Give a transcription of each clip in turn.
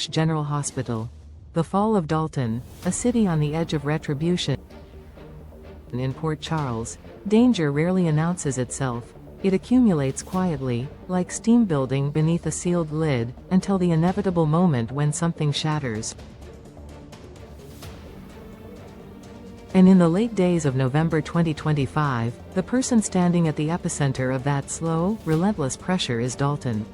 General Hospital. The fall of Dalton, a city on the edge of retribution. In Port Charles, danger rarely announces itself. It accumulates quietly, like steam building beneath a sealed lid, until the inevitable moment when something shatters. And in the late days of November 2025, the person standing at the epicenter of that slow, relentless pressure is Dalton.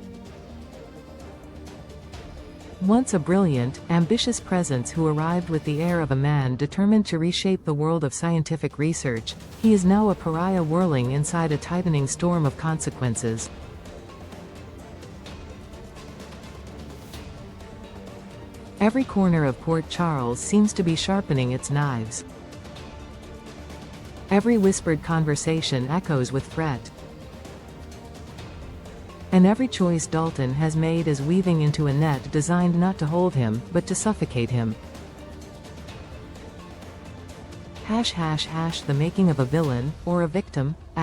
Once a brilliant, ambitious presence who arrived with the air of a man determined to reshape the world of scientific research, he is now a pariah whirling inside a tightening storm of consequences. Every corner of Port Charles seems to be sharpening its knives. Every whispered conversation echoes with threat. And every choice Dalton has made is weaving into a net designed not to hold him, but to suffocate him. The making of a villain, or a victim, ***.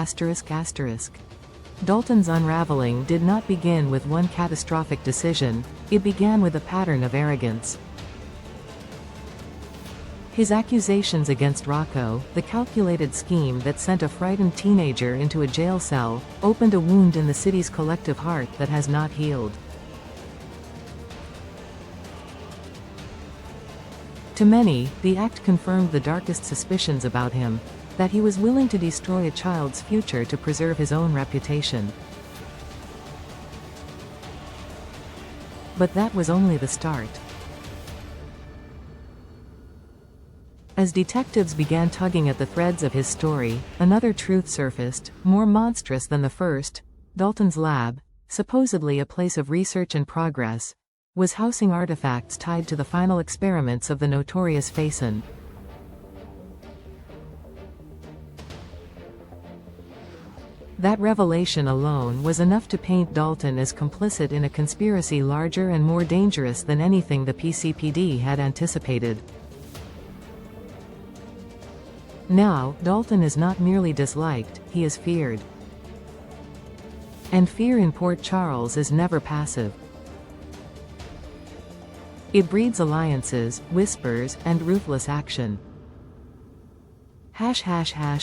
Dalton's unraveling did not begin with one catastrophic decision, it began with a pattern of arrogance. His accusations against Rocco, the calculated scheme that sent a frightened teenager into a jail cell, opened a wound in the city's collective heart that has not healed. To many, the act confirmed the darkest suspicions about him, that he was willing to destroy a child's future to preserve his own reputation. But that was only the start. As detectives began tugging at the threads of his story, another truth surfaced, more monstrous than the first. Dalton's lab, supposedly a place of research and progress, was housing artifacts tied to the final experiments of the notorious Faison. That revelation alone was enough to paint Dalton as complicit in a conspiracy larger and more dangerous than anything the PCPD had anticipated. Now, Dalton is not merely disliked, he is feared. And fear in Port Charles is never passive. It breeds alliances, whispers, and ruthless action.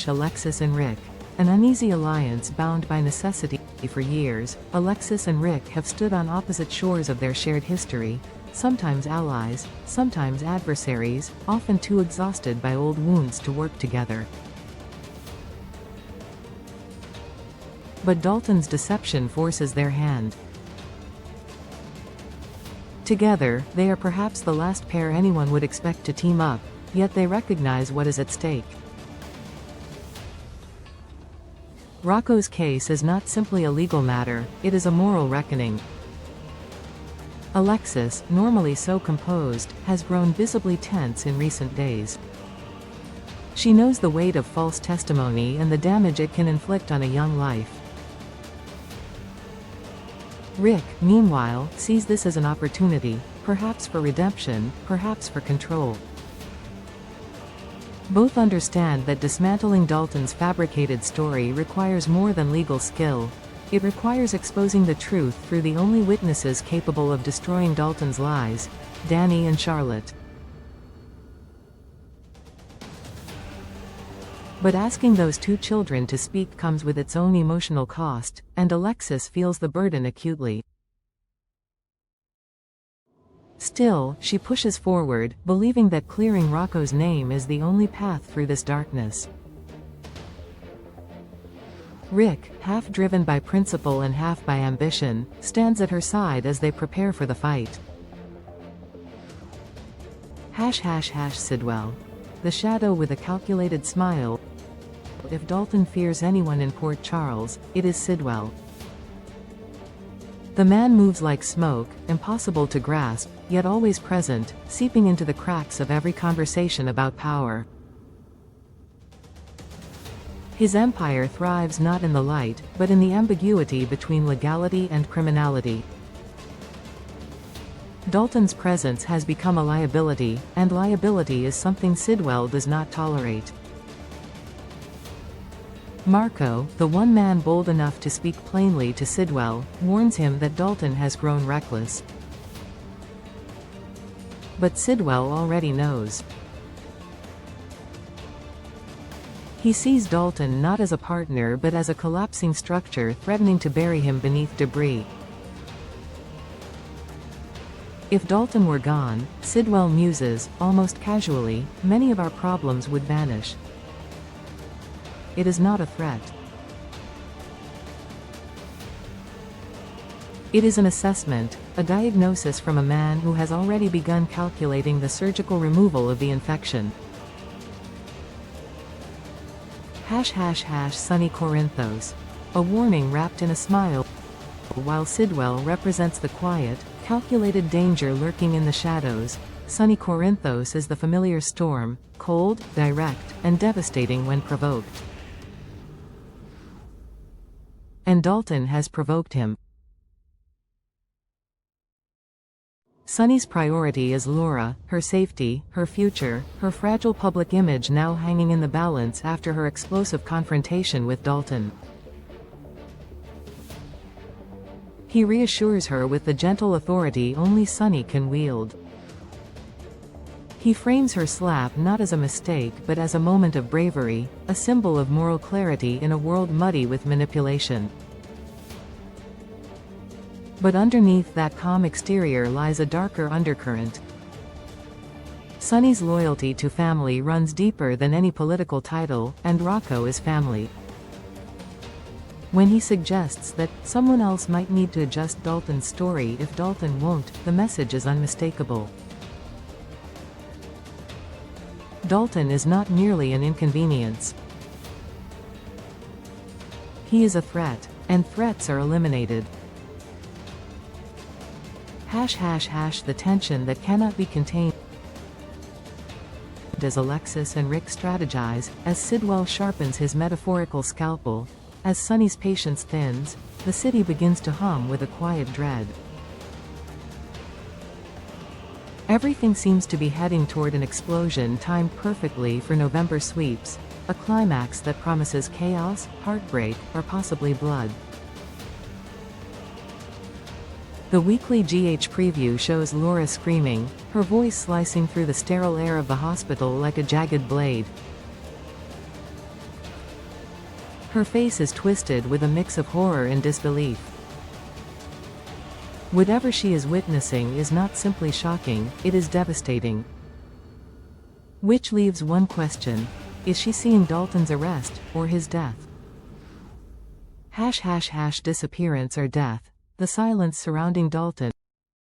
Alexis and Rick. An uneasy alliance bound by necessity. For years, Alexis and Rick have stood on opposite shores of their shared history, sometimes allies, sometimes adversaries, often too exhausted by old wounds to work together. But Dalton's deception forces their hand. Together, they are perhaps the last pair anyone would expect to team up, yet they recognize what is at stake. Rocco's case is not simply a legal matter, it is a moral reckoning. Alexis, normally so composed, has grown visibly tense in recent days. She knows the weight of false testimony and the damage it can inflict on a young life. Rick, meanwhile, sees this as an opportunity, perhaps for redemption, perhaps for control. Both understand that dismantling Dalton's fabricated story requires more than legal skill. It requires exposing the truth through the only witnesses capable of destroying Dalton's lies, Danny and Charlotte. But asking those two children to speak comes with its own emotional cost, and Alexis feels the burden acutely. Still, she pushes forward, believing that clearing Rocco's name is the only path through this darkness. Rick, half driven by principle and half by ambition, stands at her side as they prepare for the fight. Sidwell. The shadow with a calculated smile. If Dalton fears anyone in Port Charles, it is Sidwell. The man moves like smoke, impossible to grasp, yet always present, seeping into the cracks of every conversation about power. His empire thrives not in the light, but in the ambiguity between legality and criminality. Dalton's presence has become a liability, and liability is something Sidwell does not tolerate. Marco, the one man bold enough to speak plainly to Sidwell, warns him that Dalton has grown reckless. But Sidwell already knows. He sees Dalton not as a partner but as a collapsing structure threatening to bury him beneath debris. If Dalton were gone, Sidwell muses, almost casually, many of our problems would vanish. It is not a threat. It is an assessment, a diagnosis from a man who has already begun calculating the surgical removal of the infection. Sunny Corinthos. A warning wrapped in a smile. While Sidwell represents the quiet, calculated danger lurking in the shadows, Sunny Corinthos is the familiar storm, cold, direct, and devastating when provoked. And Dalton has provoked him. Sunny's priority is Laura, her safety, her future, her fragile public image now hanging in the balance after her explosive confrontation with Dalton. He reassures her with the gentle authority only Sunny can wield. He frames her slap not as a mistake but as a moment of bravery, a symbol of moral clarity in a world muddy with manipulation. But underneath that calm exterior lies a darker undercurrent. Sunny's loyalty to family runs deeper than any political title, and Rocco is family. When he suggests that someone else might need to adjust Dalton's story if Dalton won't, the message is unmistakable. Dalton is not merely an inconvenience. He is a threat, and threats are eliminated. The tension that cannot be contained. As Alexis and Rick strategize, as Sidwell sharpens his metaphorical scalpel, as Sunny's patience thins, the city begins to hum with a quiet dread. Everything seems to be heading toward an explosion timed perfectly for November sweeps, a climax that promises chaos, heartbreak, or possibly blood. The weekly GH preview shows Laura screaming, her voice slicing through the sterile air of the hospital like a jagged blade. Her face is twisted with a mix of horror and disbelief. Whatever she is witnessing is not simply shocking, it is devastating. Which leaves one question: is she seeing Dalton's arrest, or his death? Disappearance or death. The silence surrounding Dalton.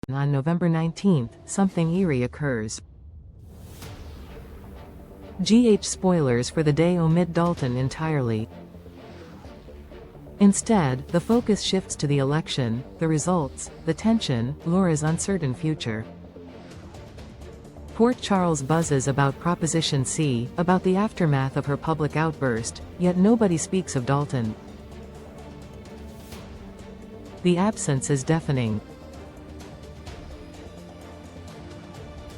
On November 19, something eerie occurs. GH spoilers for the day omit Dalton entirely. Instead, the focus shifts to the election, the results, the tension, Laura's uncertain future. Port Charles buzzes about Proposition C, about the aftermath of her public outburst, yet nobody speaks of Dalton. The absence is deafening.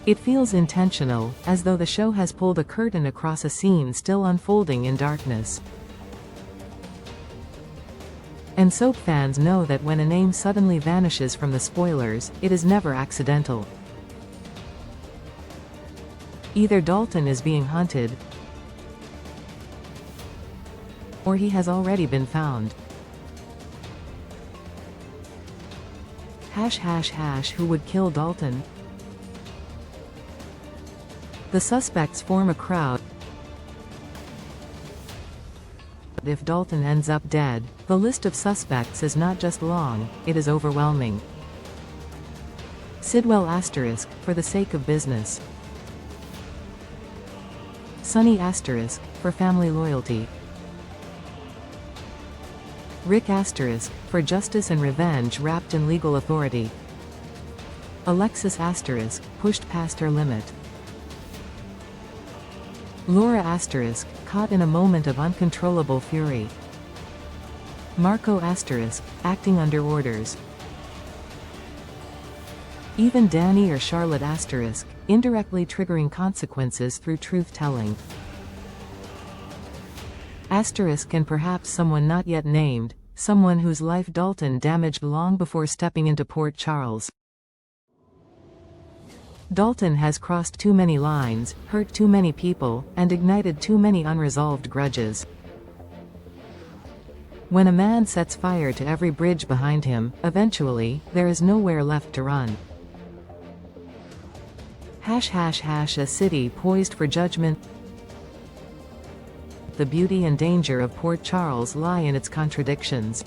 It feels intentional, as though the show has pulled a curtain across a scene still unfolding in darkness. And soap fans know that when a name suddenly vanishes from the spoilers, it is never accidental. Either Dalton is being hunted, or he has already been found. Who would kill Dalton? The suspects form a crowd. If Dalton ends up dead, the list of suspects is not just long, it is overwhelming. Sidwell asterisk, for the sake of business. Sunny asterisk, for family loyalty. Rick asterisk, for justice and revenge wrapped in legal authority. Alexis asterisk, pushed past her limit. Laura asterisk, caught in a moment of uncontrollable fury. Marco asterisk, acting under orders. Even Danny or Charlotte asterisk, indirectly triggering consequences through truth-telling. Asterisk, and perhaps someone not yet named, someone whose life Dalton damaged long before stepping into Port Charles. Dalton has crossed too many lines, hurt too many people, and ignited too many unresolved grudges. When a man sets fire to every bridge behind him, eventually, there is nowhere left to run. A city poised for judgment. The beauty and danger of Port Charles lie in its contradictions.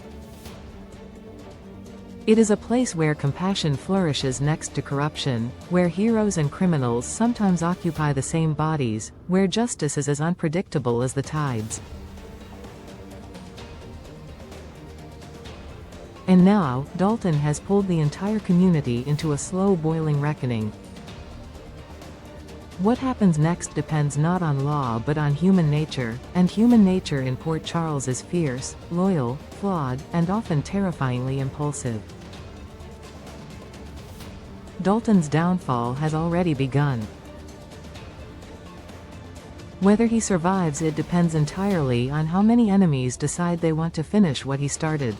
It is a place where compassion flourishes next to corruption, where heroes and criminals sometimes occupy the same bodies, where justice is as unpredictable as the tides. And now, Dalton has pulled the entire community into a slow-boiling reckoning. What happens next depends not on law but on human nature, and human nature in Port Charles is fierce, loyal, flawed, and often terrifyingly impulsive. Dalton's downfall has already begun. Whether he survives, it depends entirely on how many enemies decide they want to finish what he started.